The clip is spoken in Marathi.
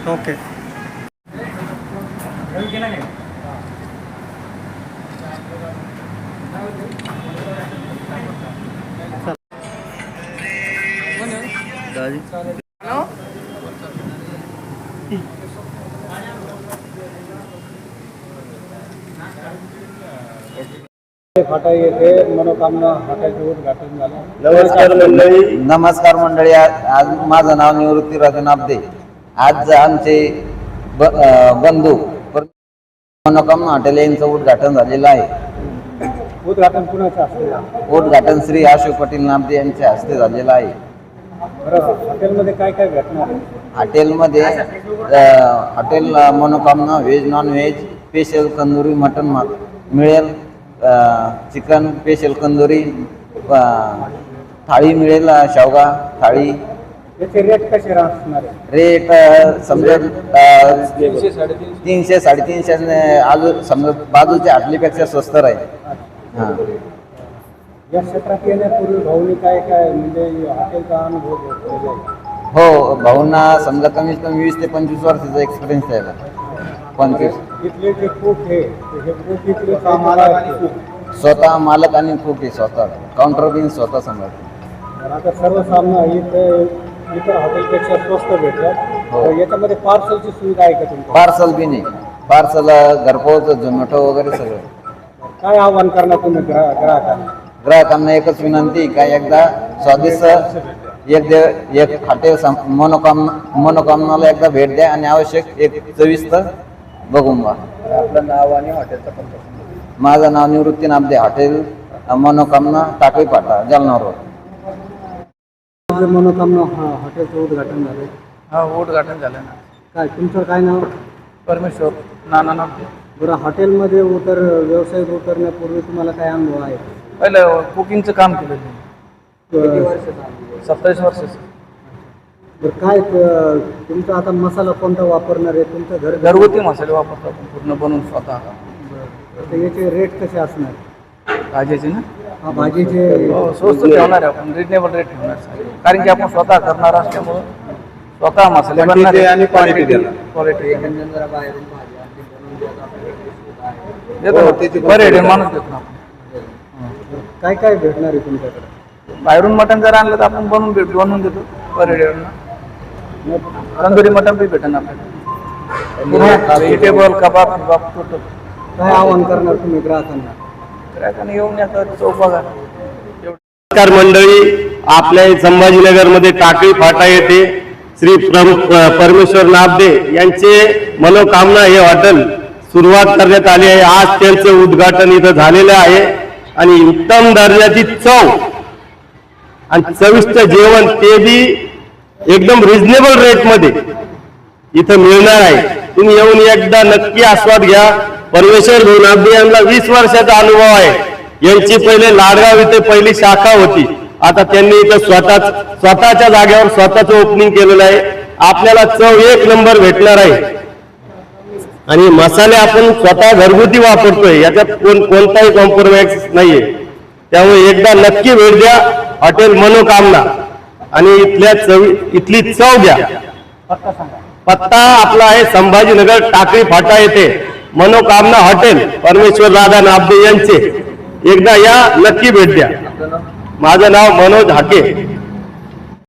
ओके फाटा येथे मनोकामना हॉटेलचे उद्घाटन झालं. नमस्कार मंडळी. आज माझं नाव निवृत्ती राजन आपदे. आज आमचे बंधू मनोकामना हॉटेल यांचं उद्घाटन झालेलं आहे. उद्घाटन कुणाच्या हस्ते? उद्घाटन श्री अशोक पाटील नामदे यांच्या हस्ते झालेलं आहे. हॉटेलमध्ये काय काय भेटणार? हॉटेलमध्ये hotel Manokamna veg non veg special कंदुरी मटन मिळेल, चिकन स्पेशल कंदुरी थाळी मिळेल, शेवगा थाळी. याचे रेट कसे असणार? रेट समजा 300 350 अजून समजा बाजूच्या हॉटेलपेक्षा स्वस्त राहील. हां, या क्षेत्रात येण्यापूर्वी भाऊनी काय काय म्हणजे हॉटेलचा अनुभव घेतलेला आहे? हो, भाऊंना समजा कमीत कमी 20 ते 25 वर्षाचा एक्सपिरियन्स आहे. 25. इथले जे कुक आहे हे कुक इथले कामाला स्वतः मालक आणि कुक आहे, स्वतः काउंटर बिन स्वतः सांभाळतो. आता सर्वसाधारण इतर हॉटेलपेक्षा स्वस्त भेटतात. हो. याच्यामध्ये पार्सलची सुविधा आहे का तुमची? पार्सल बी नाही, पार्सल घरपोच झोमॅटो वगैरे सगळं. काय आव्हान करणार तुम्ही ग्राहकांना? ग्राहकांना एकच विनंती का एकदा स्वादिष्ट एक हॉटेल मनोकामनाला एकदा भेट द्या आणि आवश्यक एक चविष्ट बघून बा. आपलं नाव आणि हॉटेलचा पत्ता? माझं नाव निवृत्ती नामदे, हॉटेल मनोकामना टाकळी फाटा, जालना रोड. मनोकामना हॉटेलचं उद्घाटन झालं. हा, उद्घाटन झालं ना. काय तुमचं काय नाव? परमेश्वर नाना नामदे. बरं, हॉटेलमध्ये व्यवसायात उतरण्यापूर्वी तुम्हाला काय अनुभव आहे? पहिलं कुकिंगचं काम केलं मी. किती वर्षाचा? 27 वर्षाचं. बरं, काय तुमचा आता मसाला कोणता वापरणार आहे? तुमचं घरगुती मसाले वापरतो आपण पूर्ण बनवून स्वतः. तर याचे रेट कसे असणार? भाजीचे ना? हा, भाजीचे स्वस्त ठेवणार आहे आपण, रिजनेबल रेट ठेवणार. कारण की आपण स्वतः करणार असल्यामुळं स्वतः मसाले बनणार आणि क्वालिटी बरे माणूस देतो ना. काय काय भेटणार आहे तुमच्याकडे? बाहेरून मटण जर आणलं तर आपण बनवून देतो. तंदुरी मटण बी भेटेल आपल्याला. व्हेजिटेबल कबाब टोटल. काय आव्हान करणार तुम्ही ग्राहकांना? ग्राहकांना येऊन या चौक बघा. नमस्कार मंडळी. आपल्या संभाजीनगर मध्ये टाकळी फाटा येथे श्री परमेश्वर नामदे यांचे मनोकामना हे हॉटेल सुरुवात करण्यात आली आहे. आज त्यांचे उद्घाटन इथं झालेलं आहे आणि उत्तम दर्जाची चव आणि चविष्ट जेवण ते बी एकदम रिजनेबल रेट मध्ये इथं मिळणार आहे. तुम्ही येऊन एकदा नक्की आस्वाद घ्या. परमेश्वर नामदे यांना 20 वर्षाचा अनुभव आहे. यांची पहिले लाडगाव इथे पहिली शाखा होती. आता त्यांनी इथं स्वतःच्या जागेवर स्वतःचं ओपनिंग केलेलं आहे. आपल्याला चव एक नंबर भेटणार आहे आणि मसाले आपण स्वतः घरगुती वापरतोय. याच्यात कोणताही कॉम्प्रोमाइज नाहीये. त्यामुळे एकदा नक्की भेट द्या हॉटेल मनोकामना आणि इथली चव घ्या. पत्ता आपला आहे संभाजीनगर टाकळी फाटा येथे मनोकामना हॉटेल परमेश्वर दादा नामदे यांचे. एकदा या, नक्की भेट द्या. माझं नाव मनोज हाके.